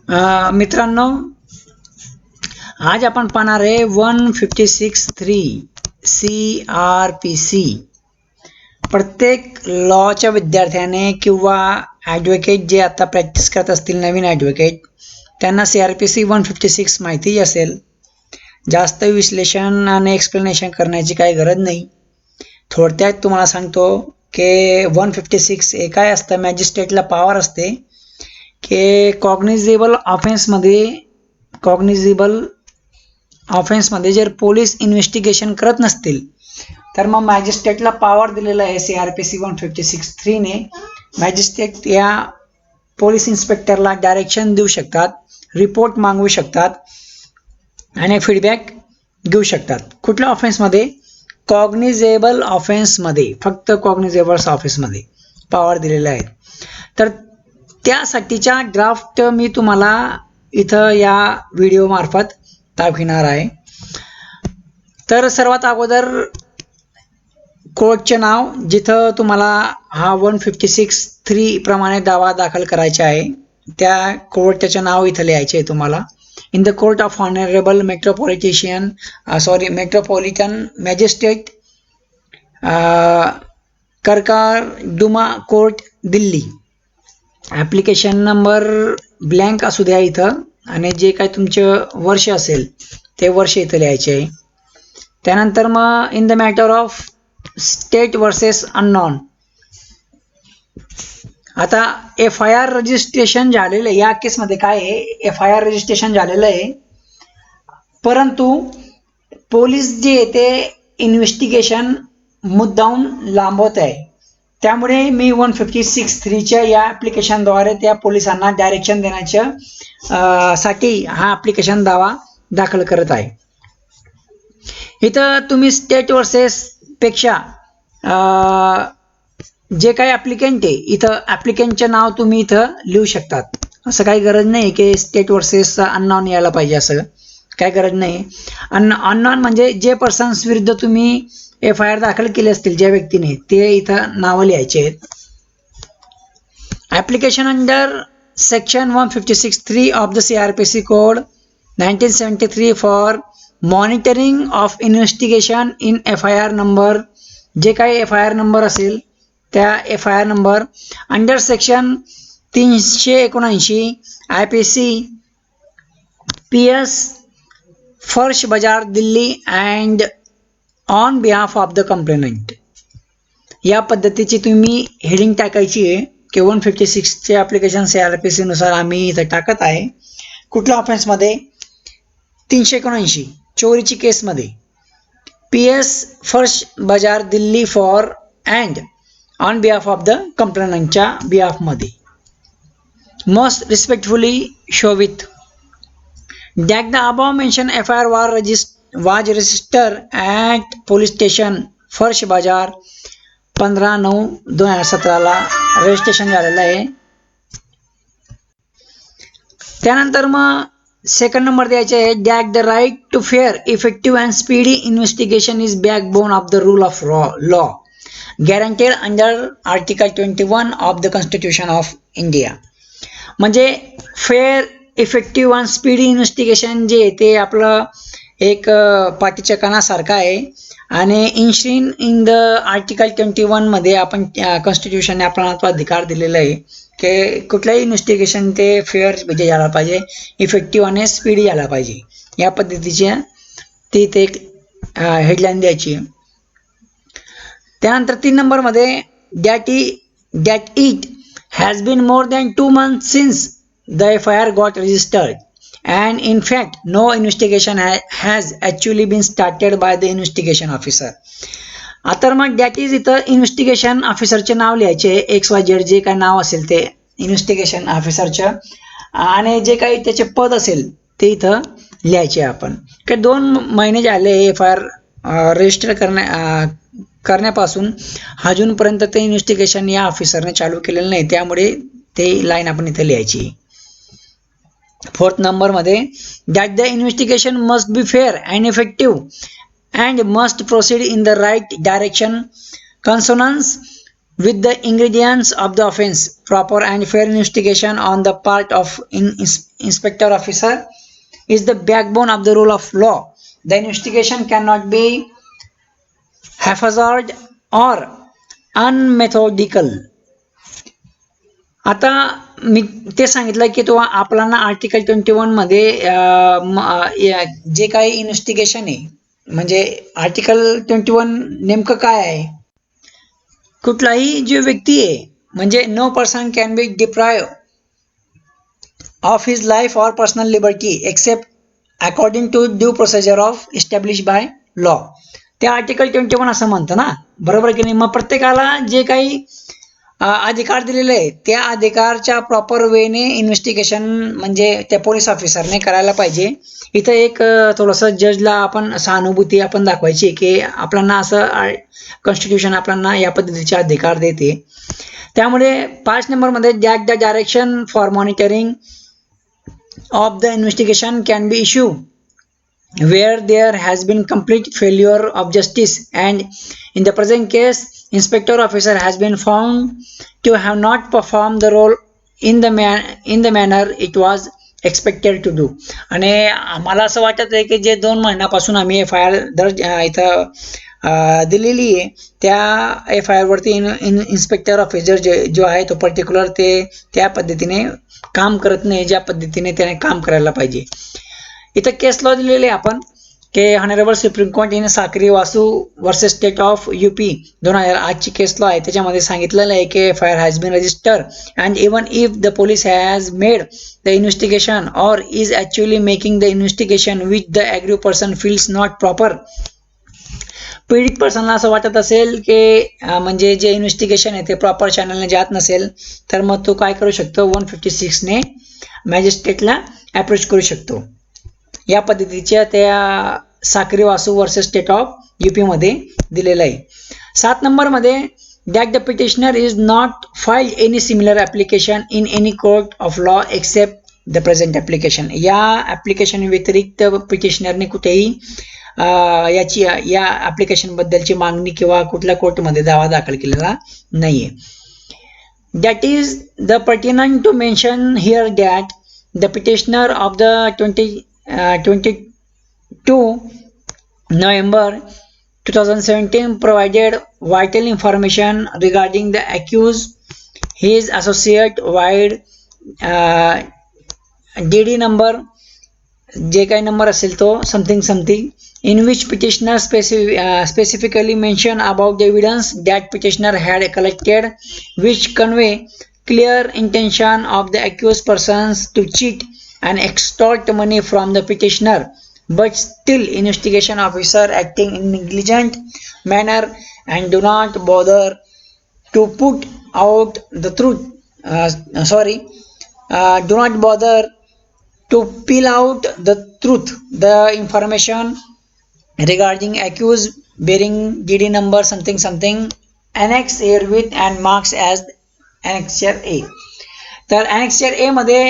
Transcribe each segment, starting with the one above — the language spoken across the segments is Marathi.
मित्रांनो, आज आपण पाहणार आहे 156.3 CRPC. प्रत्येक लॉच्या विद्यार्थ्याने किंवा ॲडव्होकेट जे आता प्रॅक्टिस करत असतील, नवीन ॲडव्होकेट, त्यांना CRPC 156 माहिती असेल. जास्त विश्लेषण आणि एक्सप्लेनेशन करण्याची काही गरज नाही. थोडक्यात तुम्हाला सांगतो की 156 हे काय असतं. मॅजिस्ट्रेटला पॉवर असते की कॉग्निझेबल ऑफेन्समध्ये जर पोलीस इन्व्हेस्टिगेशन करत नसतील तर मग मॅजिस्ट्रेटला पॉवर दिलेला आहे CRPC 156.3 ने. मॅजिस्ट्रेट या पोलीस इन्स्पेक्टरला डायरेक्शन देऊ शकतात, रिपोर्ट मागवू शकतात आणि फीडबॅक घेऊ शकतात. कुठल्या ऑफेन्समध्ये? कॉग्निझेबल ऑफेन्समध्ये, फक्त कॉग्निझेबल ऑफेन्समध्ये पॉवर दिलेला आहे. तर त्यासाठीचा ड्राफ्ट मी तुम्हाला इथं या व्हिडिओ मार्फत दाखविणार आहे. तर सर्वात अगोदर कोर्टचे नाव, जिथं तुम्हाला हा 156.3 प्रमाणे दावा दाखल करायचा आहे, त्या कोर्टाचे नाव इथं लिहायचे आहे तुम्हाला. In the court of honourable metropolitan magistrate, Karkardooma court, Delhi. Application number blank असू द्या इथं, आणि जे काय तुमचं वर्ष असेल ते वर्ष इथं लिहायचे आहे. त्यानंतर मग in the matter of state versus unknown. आता FIR रजिस्ट्रेशन झालेलं आहे. या केसमध्ये काय आहे, FIR रजिस्ट्रेशन झालेलं आहे, परंतु पोलीस जे ते इन्व्हेस्टिगेशन मुद्दाम लांबवत आहे. त्यामुळे मी 156.3च्या या ॲप्लिकेशनद्वारे त्या पोलिसांना डायरेक्शन देण्याच्या साठी हा ॲप्लिकेशन दावा दाखल करत आहे. इथं तुम्ही स्टेट वर्सेस पेक्षा जे काही ॲप्लिकेंट आहे, इथं ॲप्लिकेंटचे नाव तुम्ही इथं लिहू शकतात. असं काही गरज नाही की स्टेट वर्सेस अननॉन यायला पाहिजे, असं काही गरज नाही. अननॉन म्हणजे जे पर्सन्स विरुद्ध तुम्ही FIR दाखल केले असतील, ज्या व्यक्तीने, ते इथं नावं लिहायचे आहेत. Application under section 156.3 of the CRPC code 1973 for monitoring of investigation in FIR number. जे काही FIR नंबर असेल त्या FIR number under section 379 IPC PS Farsh Bazar Delhi and on behalf of the complainant. या पद्धतीची तुम्ही हेडिंग टाकायची आहे की 156चे ॲप्लिकेशन CRPC नुसार आम्ही इथं टाकत आहे. कुठल्या ऑफेन्समध्ये? 379 चोरीची केसमध्ये. PS Farsh Bazar Delhi for and on behalf of the कंप्लेनंटच्या बिहाफमध्ये. Most respectfully showeth that the above mentioned FIR was registered at police station फर्श बाजार 15/9/2017 ला रजिस्ट्रेशन झालेलं आहे. त्यानंतर मग सेकंड नंबर द्यायचे आहे, that the right to fair, effective and speedy investigation is backbone of the rule of law guaranteed under Article 21 of the Constitution of India. म्हणजे फेअर, इफेक्टिव्ह आणि स्पीडी इन्व्हेस्टिगेशन जे ते आपलं एक पाठीच्या कानासारखं आहे. आणि इन्श्रीन इन द आर्टिकल 21 मध्ये आपण कॉन्स्टिट्यूशनने आपल्याला तो अधिकार दिलेला आहे की कुठल्याही इन्व्हेस्टिगेशन ते फेअर म्हणजे झाला पाहिजे, इफेक्टिव्ह आणि स्पीडी झाला पाहिजे. या पद्धतीचे ती ते एक हेडलाईन द्यायची. त्यानंतर 3 नंबरमध्ये that it has been more than 2 months since the FIR got registered and in fact no investigation has actually been started by the investigation officer. आता मग दॅट इज इथं इन्व्हेस्टिगेशन ऑफिसरचे नाव लिहायचे, XYZ जे काय नाव असेल ते इन्व्हेस्टिगेशन ऑफिसरचं, आणि जे काही त्याचे पद असेल ते इथं लिहायचे. आपण की 2 महिने झाले FIR रजिस्टर करण्यापासून अजूनपर्यंत ते इन्व्हेस्टिगेशन या ऑफिसरने चालू केलेलं नाही, त्यामुळे ते लाईन आपण इथे लिहायची. 4th नंबरमध्ये that the investigation must be fair and effective and must proceed in the right direction consonance with the ingredients of the offense. Proper and fair investigation on the part of inspector officer is the backbone of the rule of law. The investigation cannot be haphazard or unmethodical. आता मी ते सांगितलं की तो आपल्याला आर्टिकल 21 मध्ये जे काही इन्व्हेस्टिगेशन आहे म्हणजे आर्टिकल 21 नेमकं काय आहे. कुठलाही जो व्यक्ती आहे म्हणजे no person can be deprive of his life or personal liberty except according to due procedure of establish by law. ते आर्टिकल 21 असं म्हणतं ना, बरोबर की नाही. मग प्रत्येकाला जे काही अधिकार दिलेले आहे त्या अधिकारच्या प्रॉपर वेने इन्व्हेस्टिगेशन म्हणजे त्या पोलीस ऑफिसरने करायला पाहिजे. इथं एक थोडंसं जजला आपण सहानुभूती आपण दाखवायची की आपल्याला असं कॉन्स्टिट्यूशन आपल्याला या पद्धतीचे अधिकार देते. त्यामुळे 5 नंबरमध्ये that the direction for monitoring of the investigation can be issue where there has been complete failure of justice, and in the present case inspector officer has been found to have not performed the role in the manner it was expected to do. आणि मला असं वाटत आहे की जे 2 महिन्यापासून आम्ही FIR दर्ज इथं दिलेली आहे त्या FIR वरती इन्स्पेक्टर ऑफिसर जो आहे तो पर्टिक्युलर ते त्या पद्धतीने काम करत नाही ज्या पद्धतीने त्याने काम करायला पाहिजे. इथं केस लॉ दिलेले आपण की honourable supreme court in Sakri Vasu versus state of UP 2000 आजची केस लॉ आहे. त्याच्यामध्ये सांगितलेलं आहे की FIR has been register and even if the police has made the investigation or is actually making the investigation which the aggrieved person feels not proper. पीडित पर्सनला असं वाटत असेल की म्हणजे जे इन्व्हेस्टिगेशन आहे ते प्रॉपर चॅनलने जात नसेल तर मग तो काय करू शकतो 156 ने मॅजिस्ट्रेटला अप्रोच करू शकतो. या पद्धतीच्या त्या Sakiri Vasu versus state of UP मध्ये दिलेलं आहे. 7 नंबरमध्ये that the petitioner is not filed any similar application in any court of law except the present application. या ॲप्लिकेशन व्यतिरिक्त पिटिशनरने कुठेही या ॲप्लिकेशन बद्दलची मागणी किंवा कुठल्या कोर्टमध्ये दावा दाखल केलेला नाहीये. That is the pertinent to mention here that the petitioner of the 22 November 2017 provided vital information regarding the accused, his associate, wide DD number जे काही नंबर असेल तो something in which petitioner specifically mentioned about the evidence that petitioner had collected which convey clear intention of the accused persons to cheat and extort money from the petitioner, but still investigation officer acting in negligent manner and do not bother to put out the truth do not bother to peel out the information regarding accused bearing DD number something annexed herewith and marks as annexure A. तर ॲनेक्चर ए मध्ये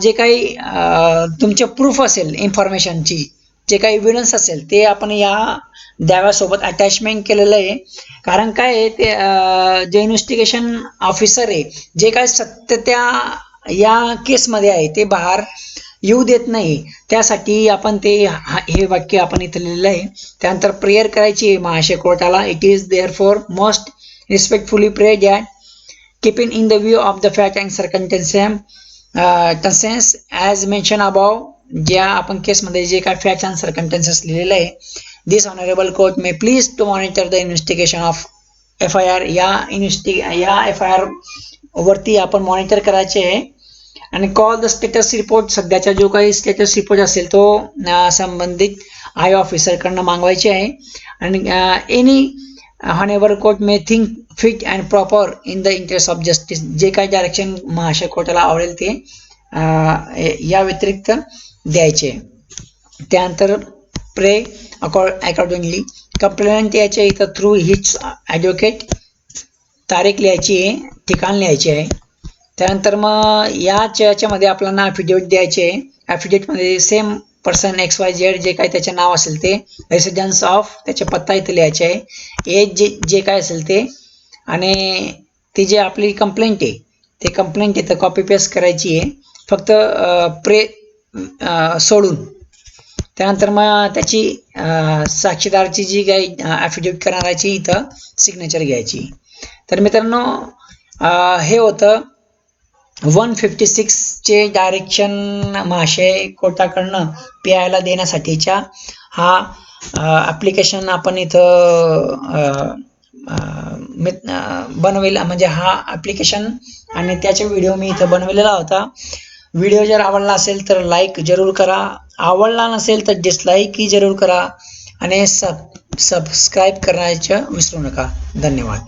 जे काही तुमचे प्रूफ असेल इन्फॉर्मेशनची जे काही एव्हिडन्स असेल ते आपण या दाव्यासोबत अटॅचमेंट केलेलं आहे. कारण काय आहे ते जे इन्व्हेस्टिगेशन ऑफिसर आहे जे काही सत्यता या केसमध्ये आहे ते बाहेर येऊ देत नाही त्यासाठी आपण ते हे वाक्य आपण इथं लिहिलेलं आहे. त्यानंतर प्रेयर करायची आहे महाशय कोर्टाला. It is therefore most respectfully pray that keeping in the view of the fact and circumstances as mentioned above. ज्या आपण केसमध्ये जे काय फॅक्ट्स अँड सर्कमस्टन्सेस लिहिलेलं आहे this honourable court may please to monitor the investigation of FIR. या FIR वरती आपण मॉनिटर करायचे आहे आणि कॉल द स्टेटस रिपोर्ट. सध्याचा जो काही स्टेटस रिपोर्ट असेल तो संबंधित आय ऑफिसरकडनं मागवायचे आहे. आणि any honourable court may think fit and proper in the interest of justice. जे काही डायरेक्शन महाशय कोर्टाला आवडेल ते या व्यतिरिक्त द्यायचे. त्यानंतर प्रे अकॉर्डिंगली कंप्लेंट यायचे इथं थ्रू हिच ॲडव्होकेट. तारीख लिहायची आहे, ठिकाण लिहायचे आहे. त्यानंतर मग याच्यामध्ये आपल्याला ॲफिडेविट द्यायचे आहे. ॲफिडेविटमध्ये सेम पर्सन XYZ जे काही त्याचे नाव असेल ते रेसिडेन्स ऑफ त्याचे पत्ता इथे लिहायचे आहे. एज जे काय असेल ते आणि ती जी आपली कंप्लेंट आहे ते कंप्लेंट इथं कॉपी पेस्ट करायची आहे फक्त सोडून. त्यानंतर मग त्याची साक्षीदारची जी काही ॲफिडेविट करणाराची इथं सिग्नेचर घ्यायची. तर मित्रांनो हे होतं 156 चे डायरेक्शन महाशय कोर्टाकडनं PI ला देण्यासाठीच्या हा ॲप्लिकेशन आपण इथं बनवलेला, म्हणजे हा ॲप्लिकेशन आणि त्याचा व्हिडिओ मी इथं बनवलेला होता. व्हिडिओ जर आवडला असेल तर लाईक जरूर करा, आवडला नसेल तर डिसलाईकही जरूर करा आणि सबस्क्राईब करायचं विसरू नका. धन्यवाद.